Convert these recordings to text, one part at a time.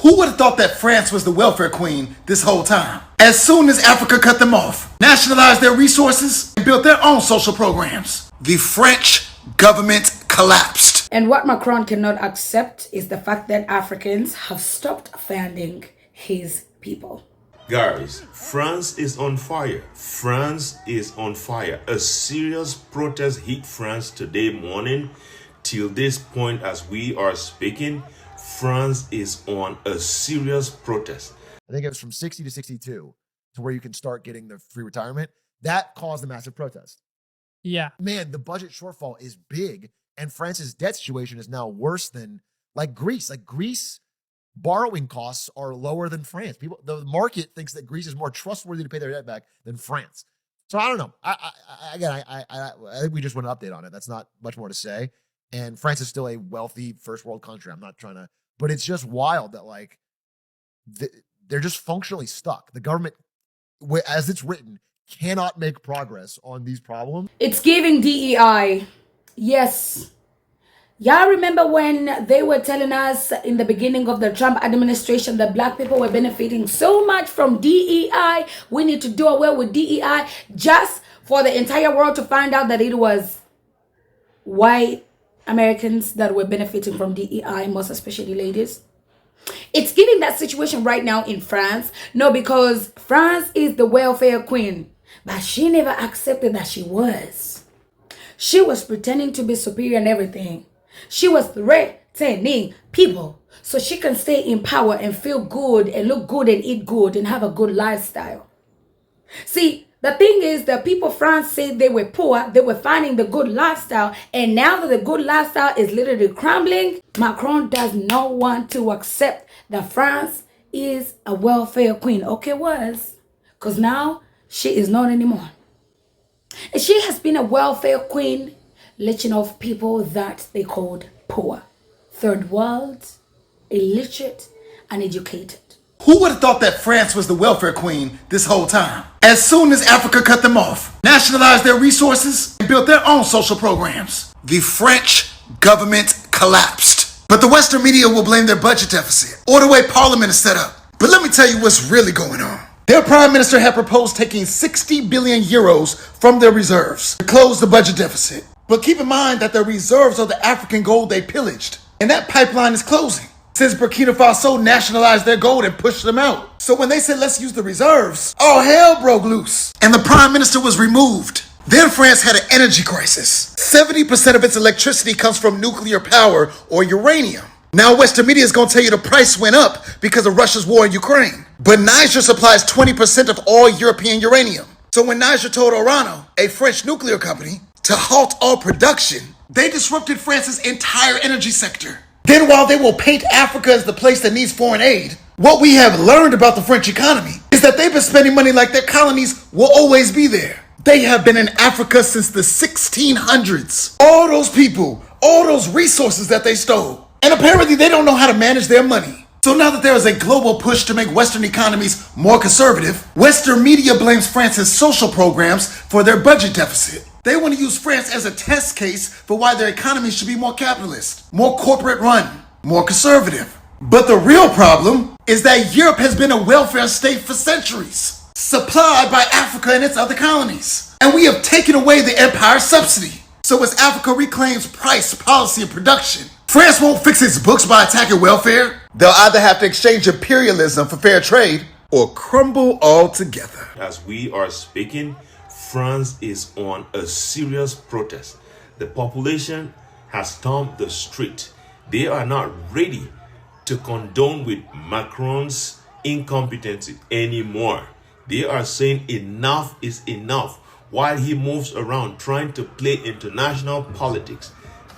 Who would have thought that France was the welfare queen this whole time? As soon as Africa cut them off, nationalized their resources, and built their own social programs, the French government collapsed. And what Macron cannot accept is the fact that Africans have stopped funding his people. Guys, France is on fire. France is on fire. A serious protest hit France today morning. Till this point, as we are speaking, France is on a serious protest. I think it was from 60 to 62 to where you can start getting the free retirement. That caused a massive protest. Yeah. Man, the budget shortfall is big, and France's debt situation is now worse than Greece. Greece borrowing costs are lower than France. The market thinks that Greece is more trustworthy to pay their debt back than France. So I don't know. I think we just want an update on it. That's not much more to say. And France is still a wealthy first world country. I'm not trying to, but it's just wild that they're just functionally stuck. The government, as it's written, cannot make progress on these problems. It's giving DEI. Yes. Y'all remember when they were telling us in the beginning of the Trump administration that black people were benefiting so much from DEI? We need to do away with DEI, just for the entire world to find out that it was white Americans that were benefiting from DEI, most especially ladies. It's giving that situation right now in France. No, because France is the welfare queen, but she never accepted that she was. She was pretending to be superior and everything. She was threatening people so she can stay in power and feel good and look good and eat good and have a good lifestyle. See, the thing is that people France said they were poor, they were finding the good lifestyle, and now that the good lifestyle is literally crumbling, Macron does not want to accept that France is a welfare queen. Okay, was, because now she is not anymore. And she has been a welfare queen, leeching off people that they called poor, third world, illiterate, uneducated. Who would have thought that France was the welfare queen this whole time? As soon as Africa cut them off, nationalized their resources, and built their own social programs, the French government collapsed. But the Western media will blame their budget deficit or the way Parliament is set up. But let me tell you what's really going on. Their prime minister had proposed taking 60 billion euros from their reserves to close the budget deficit. But keep in mind that the reserves are the African gold they pillaged, and that pipeline is closing since Burkina Faso nationalized their gold and pushed them out. So when they said let's use the reserves, all hell broke loose, and the prime minister was removed. Then France had an energy crisis. 70% of its electricity comes from nuclear power or uranium. Now Western media is going to tell you the price went up because of Russia's war in Ukraine. But Niger supplies 20% of all European uranium. So when Niger told Orano, a French nuclear company, to halt all production, they disrupted France's entire energy sector. Then while they will paint Africa as the place that needs foreign aid, what we have learned about the French economy is that they've been spending money like their colonies will always be there. They have been in Africa since the 1600s. All those people, all those resources that they stole. And apparently they don't know how to manage their money. So now that there is a global push to make Western economies more conservative, Western media blames France's social programs for their budget deficit. They want to use France as a test case for why their economy should be more capitalist, more corporate run, more conservative. But the real problem is that Europe has been a welfare state for centuries, supplied by Africa and its other colonies. And we have taken away the empire's subsidy. So as Africa reclaims price, policy, and production, France won't fix its books by attacking welfare. They'll either have to exchange imperialism for fair trade or crumble altogether. As we are speaking, France is on a serious protest. The population has stormed the street. They are not ready to condone with Macron's incompetency anymore. They are saying enough is enough while he moves around trying to play international politics.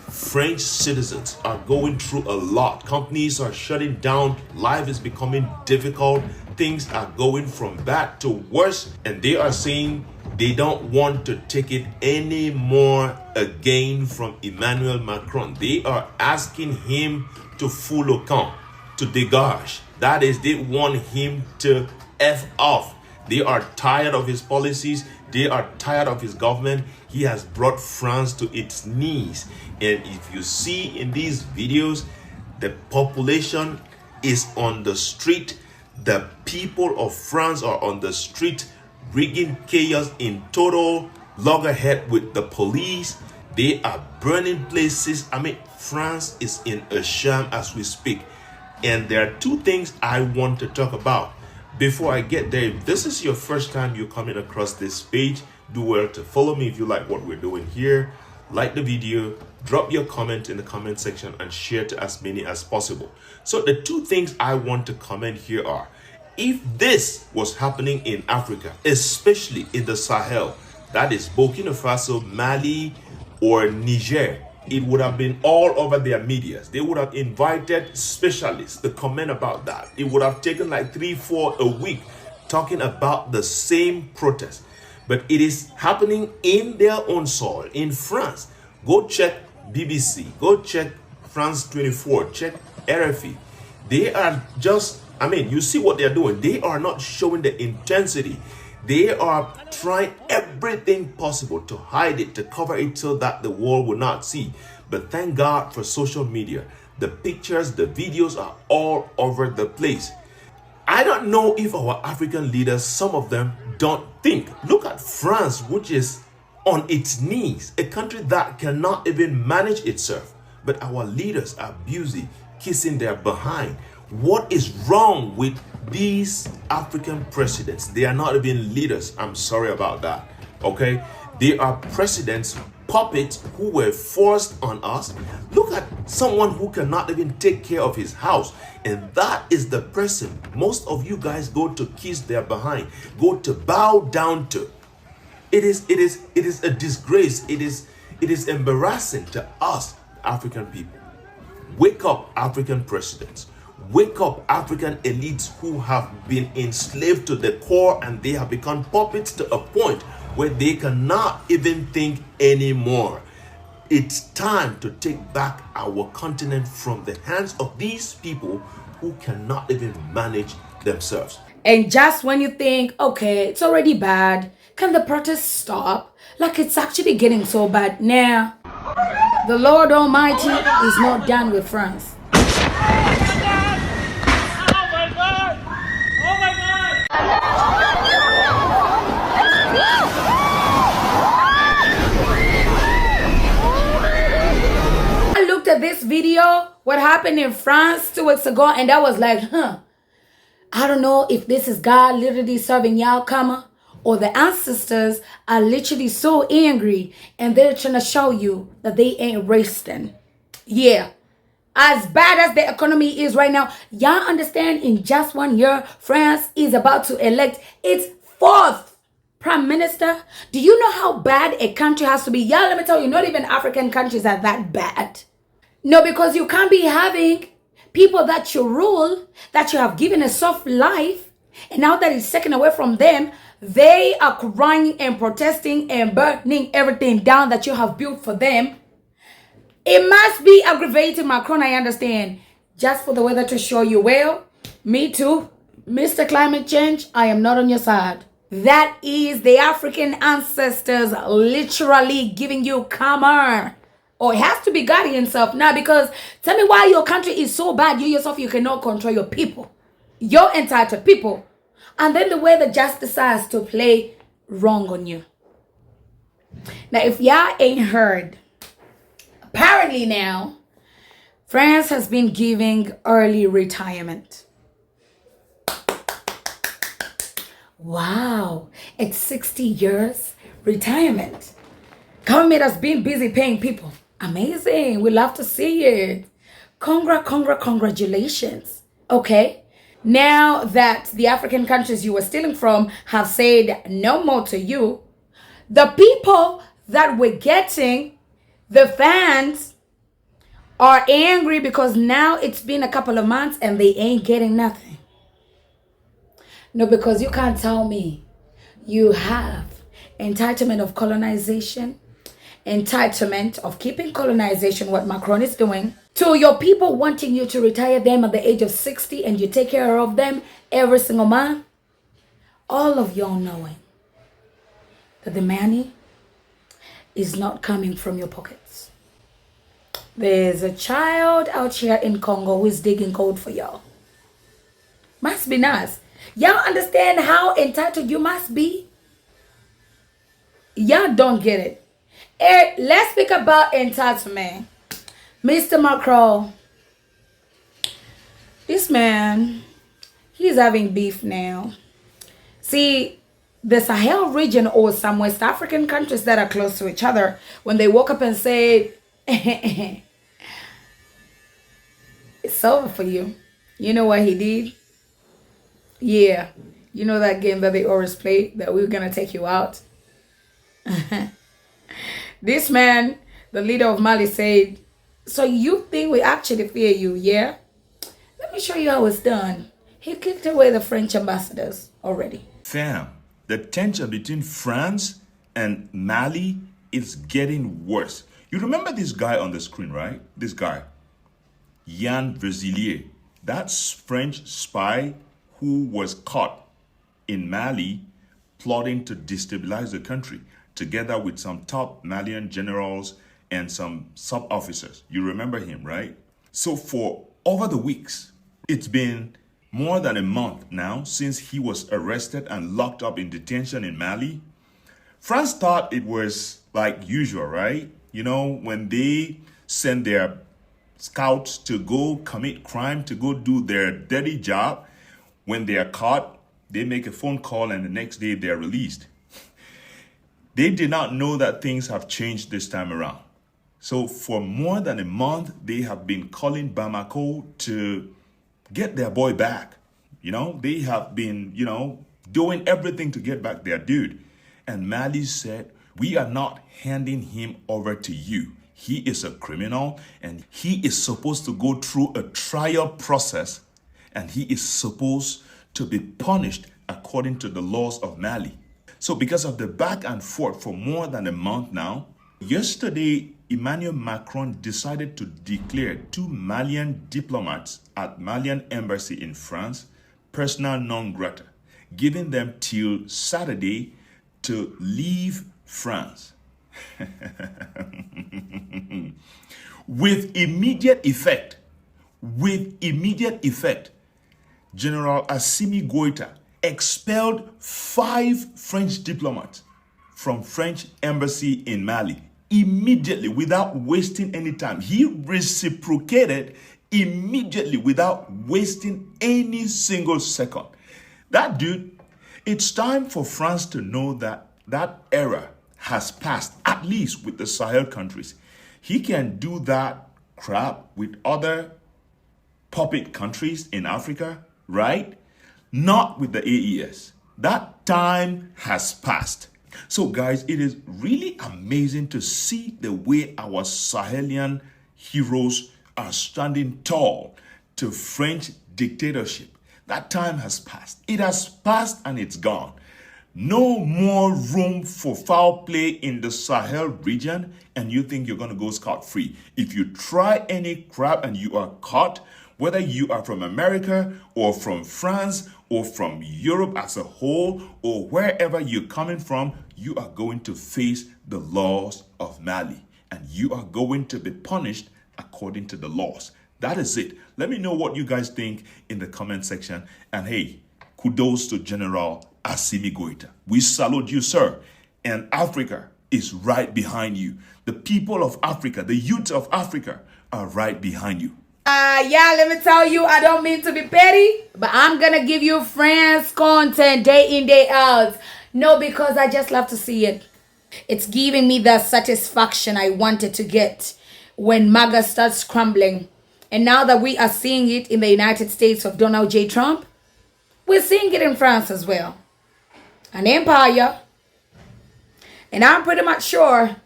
French citizens are going through a lot. Companies are shutting down. Life is becoming difficult. Things are going from bad to worse. And they are saying they don't want to take it anymore again from Emmanuel Macron. They are asking him to fout le camp, to dégage. That is, they want him to F off. They are tired of his policies. They are tired of his government. He has brought France to its knees. And if you see in these videos, the population is on the street. The people of France are on the street, rigging chaos in total loggerhead with the police. They are burning places. I mean, France is in a sham as we speak. And there are two things I want to talk about. Before I get there, if this is your first time you're coming across this page, do well to follow me if you like what we're doing here. Like the video, drop your comment in the comment section, and share to as many as possible. So the two things I want to comment here are, if this was happening in Africa, especially in the Sahel, that is Burkina Faso, Mali, or Niger, it would have been all over their medias. They would have invited specialists to comment about that. It would have taken like 3-4 a week talking about the same protest. But it is happening in their own soil, in France. Go check BBC, go check France 24, check RFI. They are just, I mean, you see what they're doing. They are not showing the intensity. They are trying everything possible to hide it, to cover it so that the world will not see. But thank God for social media. The pictures, the videos are all over the place. I don't know if our African leaders, some of them, don't think. Look at France, which is on its knees, a country that cannot even manage itself. But our leaders are busy kissing their behind. What is wrong with these African presidents? They are not even leaders. I'm sorry about that. Okay? They are presidents, puppets who were forced on us. Look at someone who cannot even take care of his house. And that is the person most of you guys go to kiss their behind, go to bow down to. It is a disgrace. It is embarrassing to us African people. Wake up, African presidents. Wake up, African elites who have been enslaved to the core, and they have become puppets to a point where they cannot even think anymore. It's time to take back our continent from the hands of these people who cannot even manage themselves. And just when you think, okay, it's already bad, can the protests stop? Like, it's actually getting so bad now. The Lord Almighty is not done with France. I looked at this video, what happened in France 2 weeks ago, and I was like, I don't know if this is God literally serving y'all karma, or the ancestors are literally so angry and they're trying to show you that they ain't resting. Yeah. As bad as the economy is right now, y'all understand in just 1 year, France is about to elect its 4th prime minister. Do you know how bad a country has to be? Y'all, let me tell you, not even African countries are that bad. No, because you can't be having people that you rule, that you have given a soft life, and now that it's taken away from them, they are crying and protesting and burning everything down that you have built for them. It must be aggravating, Macron, I understand. Just for the weather to show you, well, me too. Mr. Climate Change, I am not on your side. That is the African ancestors literally giving you karma. Or it has to be God himself now, because tell me why your country is so bad. You yourself, you cannot control your people. Your entitled people. And then the way the justice decides to play wrong on you. Now, if y'all ain't heard, apparently now, France has been giving early retirement. Wow, it's 60 years retirement. Government has been busy paying people. Amazing, we love to see it. Congratulations. Okay, now that the African countries you were stealing from have said no more to you, the people that were getting the fans are angry because now it's been a couple of months and they ain't getting nothing. No, because you can't tell me you have entitlement of colonization, entitlement of keeping colonization, what Macron is doing, to your people wanting you to retire them at the age of 60 and you take care of them every single month. All of y'all knowing that the money is not coming from your pockets. There's a child out here in Congo who is digging gold for y'all. must be nice. Y'all understand how entitled you must be? Y'all don't get it. Let's speak about entitlement. Mr. Macron, this man, he's having beef now. See, the Sahel region or some West African countries that are close to each other, when they woke up and said, it's over for you. You know what he did? Yeah. You know that game that they always play, that we're going to take you out? This man, the leader of Mali, said, so you think we actually fear you, yeah? Let me show you how it's done. He kicked away the French ambassadors already. Fam, the tension between France and Mali is getting worse. You remember this guy on the screen, right? This guy, Yann Vezelier, that French spy who was caught in Mali plotting to destabilize the country, together with some top Malian generals and some sub-officers. You remember him, right? So for over the weeks, it's been more than a month now since he was arrested and locked up in detention in Mali. France thought it was like usual, right? You know, when they send their scouts to go commit crime, to go do their dirty job, when they are caught, they make a phone call and the next day they're released. They did not know that things have changed this time around. So for more than a month, they have been calling Bamako to get their boy back. You know, they have been, doing everything to get back their dude. And Mali said, we are not handing him over to you. He is a criminal and he is supposed to go through a trial process and he is supposed to be punished according to the laws of Mali. So because of the back and forth for more than a month now, yesterday, Emmanuel Macron decided to declare 2 Malian diplomats at Malian embassy in France persona non grata, giving them till Saturday to leave France. With immediate effect, General Assimi Goïta expelled 5 French diplomats from French embassy in Mali immediately without wasting any time. He reciprocated immediately without wasting any single second. That dude, it's time for France to know that that era has passed, at least with the Sahel countries. He can do that crap with other puppet countries in Africa, right? Not with the AES. That time has passed. So guys, it is really amazing to see the way our Sahelian heroes are standing tall to French dictatorship. That time has passed. It has passed and it's gone. No more room for foul play in the Sahel region and you think you're going to go scot-free. If you try any crap and you are caught, whether you are from America or from France or from Europe as a whole or wherever you're coming from, you are going to face the laws of Mali and you are going to be punished according to the laws. That is it. Let me know what you guys think in the comment section. And hey, kudos to General Assimi Goïta. We salute you, sir. And Africa is right behind you. The people of Africa, the youth of Africa are right behind you. Yeah, let me tell you, I don't mean to be petty, but I'm gonna give you France content day in, day out. No, because I just love to see it. It's giving me the satisfaction I wanted to get when MAGA starts crumbling. And now that we are seeing it in the United States of Donald J. Trump, we're seeing it in France as well. An empire. And I'm pretty much sure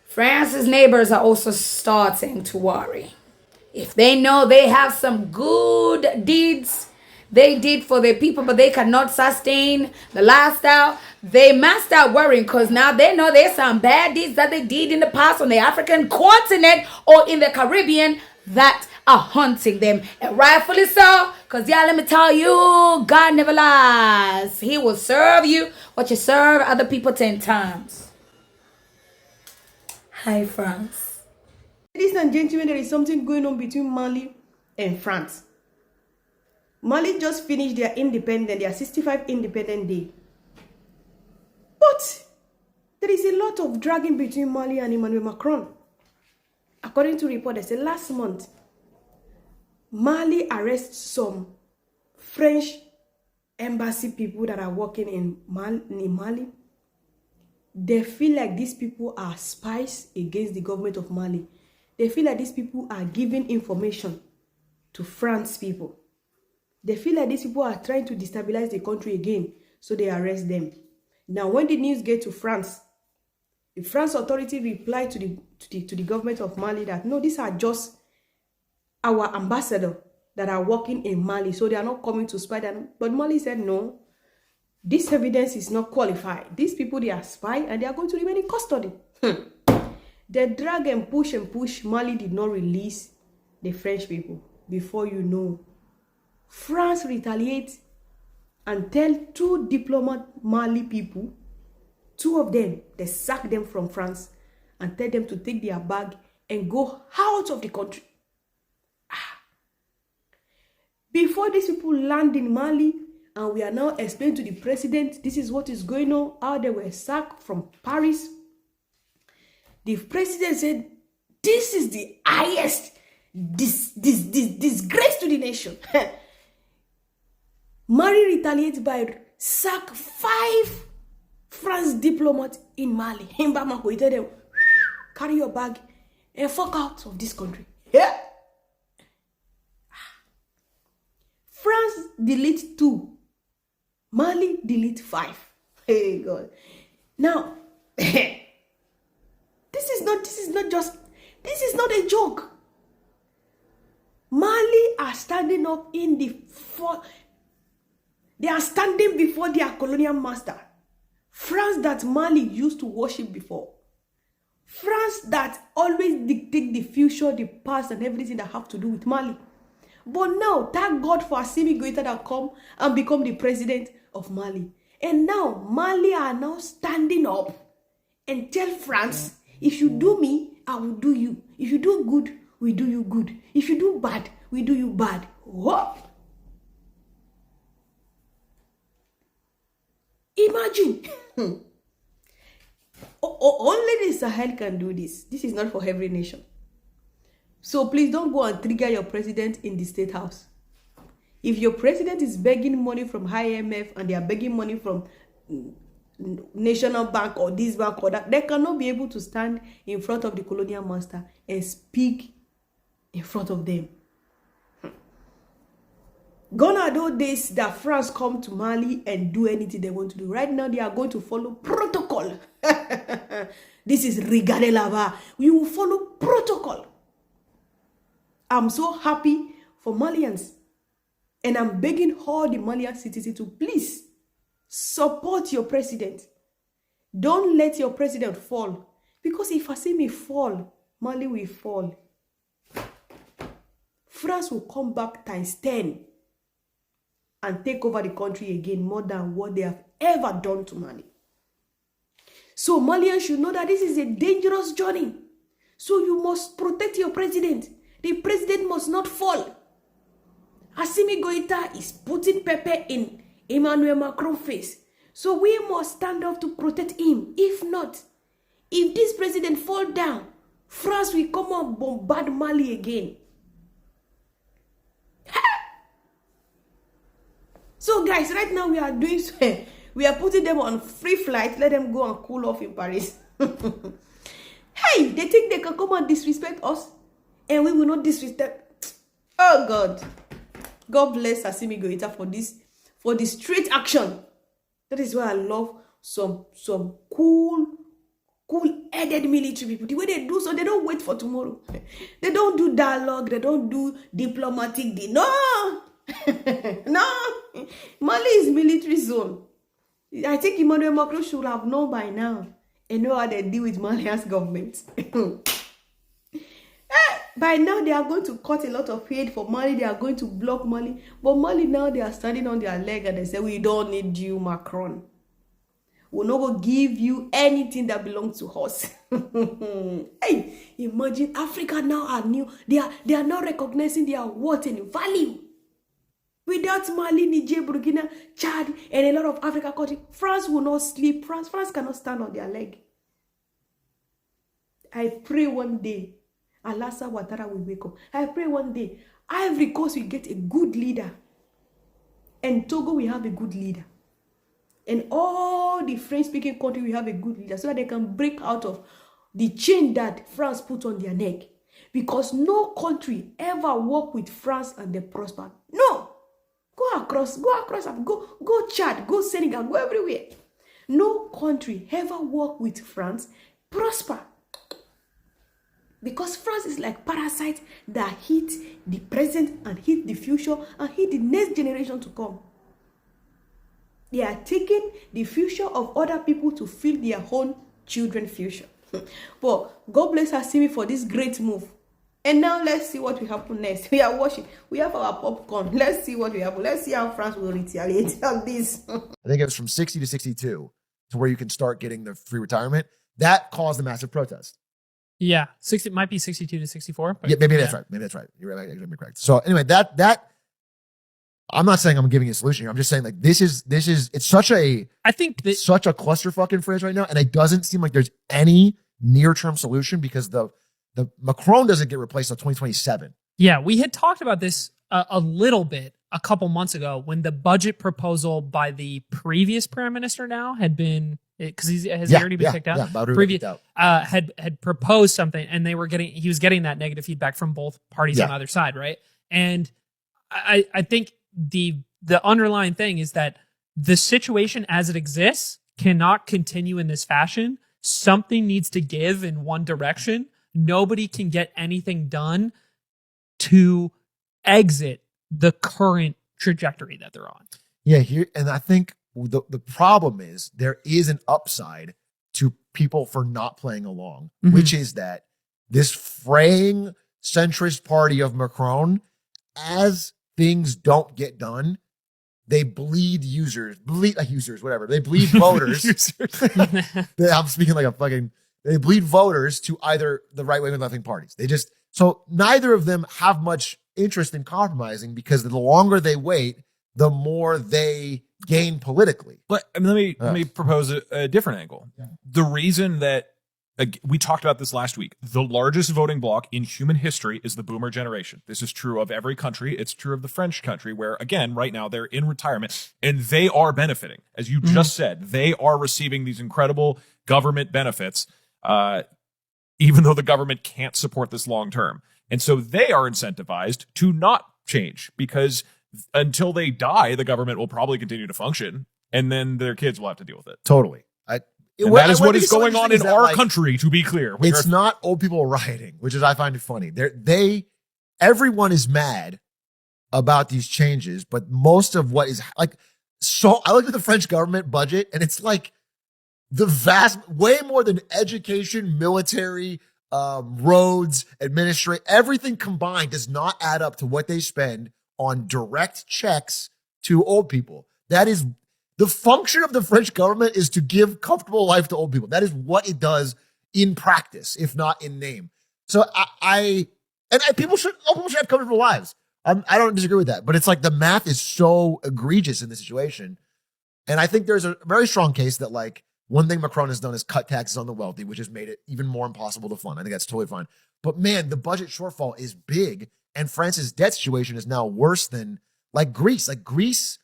France's neighbors are also starting to worry. If they know they have some good deeds they did for their people, but they cannot sustain the lifestyle, they must start worrying because now they know there's some bad deeds that they did in the past on the African continent or in the Caribbean that are haunting them. And rightfully so, because yeah, let me tell you, God never lies. He will serve you what you serve other people 10 times. Hi, France. Ladies and gentlemen, there is something going on between Mali and France. Mali just finished their independence, their 65 independent day. But there is a lot of dragging between Mali and Emmanuel Macron. According to report, they say last month, Mali arrests some French embassy people that are working in Mali. They feel like these people are spies against the government of Mali. They feel like these people are giving information to France people. They feel like these people are trying to destabilize the country again, so they arrest them. Now, when the news get to France, the France authority replied to the government of Mali that no, these are just our ambassador that are working in Mali, so they are not coming to spy them. But Mali said no, this evidence is not qualified. These people, they are spy and they are going to remain in custody. They drag and push. Mali did not release the French people. Before you know, France retaliates and tell 2 diplomat Mali people, 2 of them, they sack them from France and tell them to take their bag and go out of the country. Before these people land in Mali, and we are now explaining to the president, this is what is going on, how they were sacked from Paris. The president said, this is the highest disgrace to the nation. Mali retaliates by sack 5 France diplomats in Mali. Bamako, he tell them, carry your bag and fuck out of this country. Yeah. France delete 2. Mali delete 5. Hey God. Now, this is not a joke. Mali are standing up in they are standing before their colonial master. France that Mali used to worship before. France that always dictate the future, the past, and everything that have to do with Mali. But now, thank God for Assimi Goïta that come and become the president of Mali. And now, Mali are now standing up and tell France, if you do me, I will do you. If you do good, we do you good. If you do bad, we do you bad. What? Imagine. Only the Sahel can do this. This is not for every nation. So please don't go and trigger your president in the State House. If your president is begging money from IMF and they are begging money from National Bank or this bank or that, they cannot be able to stand in front of the colonial master and speak in front of them. Gone are those days that France come to Mali and do anything they want to do. Right now, they are going to follow protocol. This is Rigade Lava. We will follow protocol. I'm so happy for Malians. And I'm begging all the Malian citizens to please support your president. Don't let your president fall. Because if Assimi fall, Mali will fall. France will come back times 10 and take over the country again more than what they have ever done to Mali. So Malians should know that this is a dangerous journey. So you must protect your president. The president must not fall. Assimi Goïta is putting pepper in Emmanuel Macron's face. So we must stand up to protect him. If not, if this president fall down, France will come and bombard Mali again. So guys, right now we are putting them on free flight. Let them go and cool off in Paris. Hey, they think they can come and disrespect us and we will not disrespect. Oh God. God bless Assimi Goïta for this straight action. That is why I love some cool-headed military people. The way they do so, they don't wait for tomorrow. They don't do dialogue. They don't do diplomatic. No. No. Mali is military zone. I think Emmanuel Macron should have known by now and know how they deal with Mali's government. By now, they are going to cut a lot of aid for Mali. They are going to block Mali. But Mali now, they are standing on their leg and they say, we don't need you, Macron. We're not going to give you anything that belongs to us. Hey, imagine Africa now are new. They are now recognizing their worth and value. Without Mali, Niger, Burkina, Chad, and a lot of African countries, France will not sleep. France cannot stand on their leg. I pray one day, Alassane Ouattara will wake up. I pray one day, Ivory Coast will get a good leader. And Togo will have a good leader. And all the French-speaking countries will have a good leader so that they can break out of the chain that France put on their neck. Because no country ever work with France and they prosper. No. Go across, go Chad, go Senegal, go everywhere. No country ever work with France, prosper. Because France is like parasites that hit the present and hit the future and hit the next generation to come. They are taking the future of other people to fill their own children's future. But God bless Asimi for this great move. And now let's see what will happen next. We are watching. We have our popcorn. Let's see what will happen. Let's see how France will retaliate on this. I think it was from 60 to 62 to where you can start getting the free retirement. That caused a massive protest. Yeah, 60 might be 62 to 64. Yeah, maybe that's right. Maybe that's right. You're right. You're correct. So anyway, that I'm not saying I'm giving you a solution here. I'm just saying like this is it's such a such a clusterfuck in France right now, and it doesn't seem like there's any near-term solution because the Macron doesn't get replaced until 2027. Yeah, we had talked about this a little bit a couple months ago when the budget proposal by the previous prime minister now had been, because he already been kicked out. Yeah, previous had proposed something, and he was getting that negative feedback from both parties on either side, right? And I think the underlying thing is that the situation as it exists cannot continue in this fashion. Something needs to give in one direction. Nobody can get anything done to exit the current trajectory that they're on. Yeah, and I think the problem is there is an upside to people for not playing along, which is that this fraying centrist party of Macron, as things don't get done, they bleed whatever. They bleed voters. I'm speaking like a fucking, they bleed voters to either the right wing or left wing parties. So neither of them have much interest in compromising because the longer they wait, the more they gain politically. But I mean, let me propose a different angle. Yeah. The reason that we talked about this last week, the largest voting bloc in human history is the boomer generation. This is true of every country. It's true of the French country where, again, right now they're in retirement and they are benefiting. As you just said, they are receiving these incredible government benefits, even though the government can't support this long term. And so they are incentivized to not change because until they die, the government will probably continue to function and then their kids will have to deal with it. Totally. And that is what is going on in our country, to be clear. It's not old people rioting, which is, I find it funny. Everyone is mad about these changes, but most of what is like, so I looked at the French government budget and it's like way more than education, military, roads, everything combined does not add up to what they spend on direct checks to old people. That is the function of the French government, is to give comfortable life to old people. That is what it does in practice, if not in name. So people should have comfortable lives. I don't disagree with that, but it's like the math is so egregious in this situation. And I think there's a very strong case that like one thing Macron has done is cut taxes on the wealthy, which has made it even more impossible to fund. I think that's totally fine. But man, the budget shortfall is big, and France's debt situation is now worse than like Greece. Like Greece,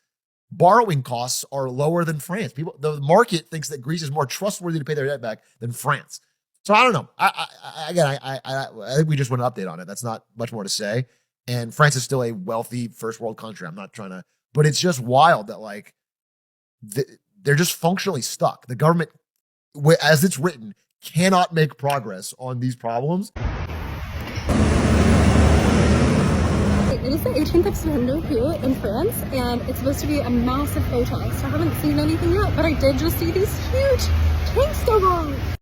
borrowing costs are lower than France. The market thinks that Greece is more trustworthy to pay their debt back than France. So I don't know. I think we just want an update on it. That's not much more to say. And France is still a wealthy first world country. I'm not trying to, but it's just wild that like they're just functionally stuck. The government, as it's written, cannot make progress on these problems. It is the 18th of September here in France, and it's supposed to be a massive protest. I haven't seen anything yet, but I did just see these huge tanks go by.